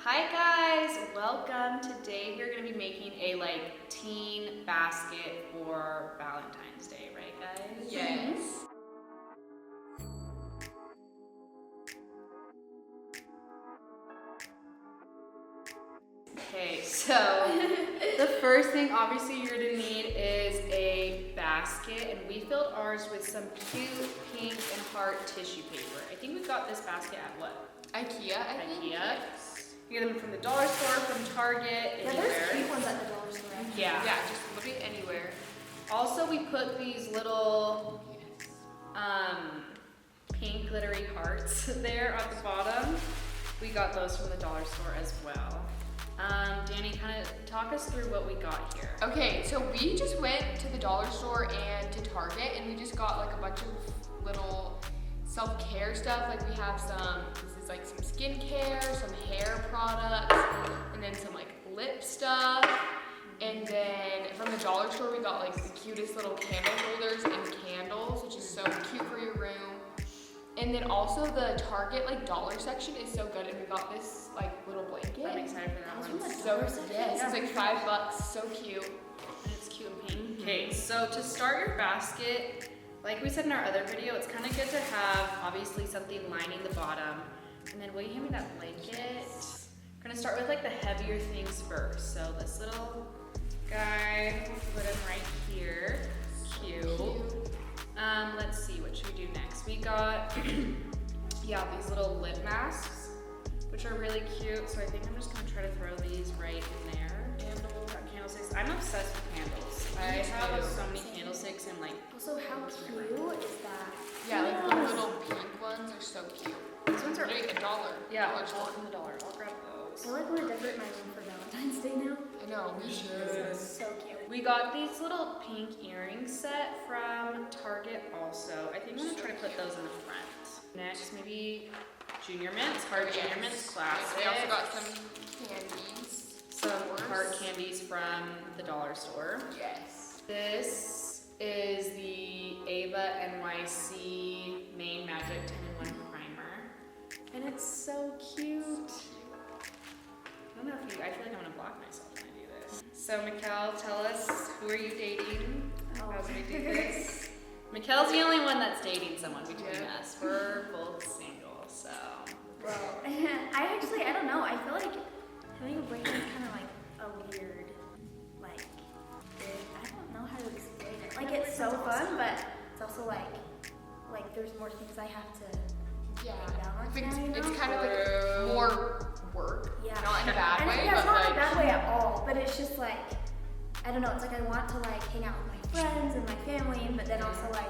Hi guys, welcome. Today we're gonna be making a teen basket for Valentine's Day, right guys? Yes. Okay, so the first thing obviously you're gonna need is a basket, and we filled ours with some cute pink and heart tissue paper. I think we got this basket at what? IKEA, I think. Yes. You get them from the dollar store, from Target, Yeah, anywhere. there's cute ones at the dollar store. Yeah. Yeah, just literally anywhere. Also, we put these little pink glittery hearts there at the bottom. We got those from the dollar store as well. Danny, kind of talk us through what we got here. Okay, so we just went to the dollar store and to Target, and we just got a bunch of little self-care stuff. We have this is some skincare, some hair products, and then some lip stuff. And then from the dollar store, we got the cutest little candle holders and candles, which is so cute for your room. And then also the Target dollar section is so good, and we got this little blanket. I'm excited for that one. So yes, it's $5, so cute. And it's cute and pink. Okay, so to start your basket, like we said in our other video, it's kind of good to have obviously something lining the bottom. And then will you hand me that blanket? We're gonna start with the heavier things first. So this little guy, we'll put him right here. Cute. Let's see, what should we do next? We got, these little lip masks, which are really cute. So I think I'm just gonna try to throw these right in there. Candlesticks. I'm obsessed with candles. I have so many candlesticks and Also, how cute is that? Yeah, the little pink ones are so cute. These ones are $1. Yeah, Dollar all store. from the dollar. I'll grab those. I want to decorate my room for Valentine's Day now. I know, we should. This is so cute. We got these little pink earring set from Target also. I think I'm gonna try to put those in the front. Next, maybe Junior Mints, Heart Junior Mints Classic. We also got some candies. Some heart candies from the dollar store. Yes. This is the Ava NYC Main Magic 10-in-1 primer. And it's so cute. I don't know if I feel like I'm gonna block myself when I do this. So Mikkel, tell us, who are you dating? As we do this. Mikkel's the only one that's dating someone between us. We're both single, so. Well, I don't know. I feel like having a boyfriend is kind of a weird, I don't know how to explain it. It's so fun, but it's also there's more things I have to balance now, you know? It's kind of more work. Yeah. Not in a bad way, yeah, it's but not in a bad way at all. But it's just I don't know. It's I want to hang out with my friends and my family, but then also I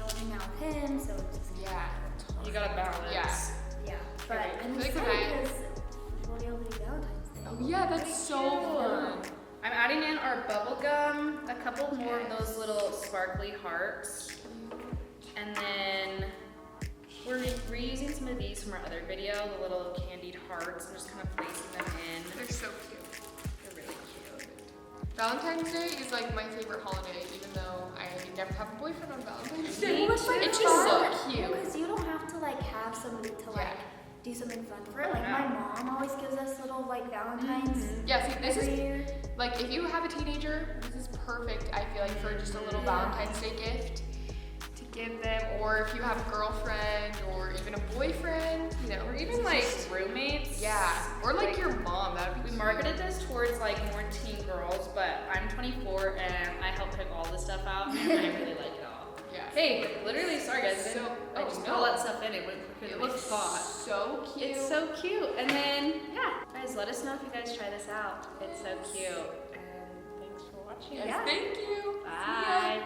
want to hang out with him. So it's just You gotta balance. yeah. But Okay, I'm click excited that. because we'll be able to do Valentine's Day. Oh yeah, that's so fun. I'm adding in our bubble gum, a couple more of those little sparkly hearts, and then we're reusing some of these from our other video, the little candied hearts, and just kind of placing them in. They're so cute. They're really cute. Valentine's Day is my favorite holiday, even though I never have a boyfriend on Valentine's Day. Well, it's It's just so cute. because you don't have to have somebody to do something fun for it. Yeah. My mom always gives us little Valentine's Yeah, see, this every is year. if you have a teenager, this is perfect. I feel for just a little Valentine's Day gift to give them, or if you have a girlfriend or even a boyfriend, Or even roommates. yeah, or your mom. That would be We marketed this towards more teen girls, but I'm 24 and I help pick all this stuff out, and I really like it all. Yeah. Hey, literally, sorry guys, I just put all that stuff in. It went quicker It than we looks thought. so cute. It's so cute. And then, guys, let us know if you guys try this out. It's so cute. And thanks for watching. Yes, thank you. Bye.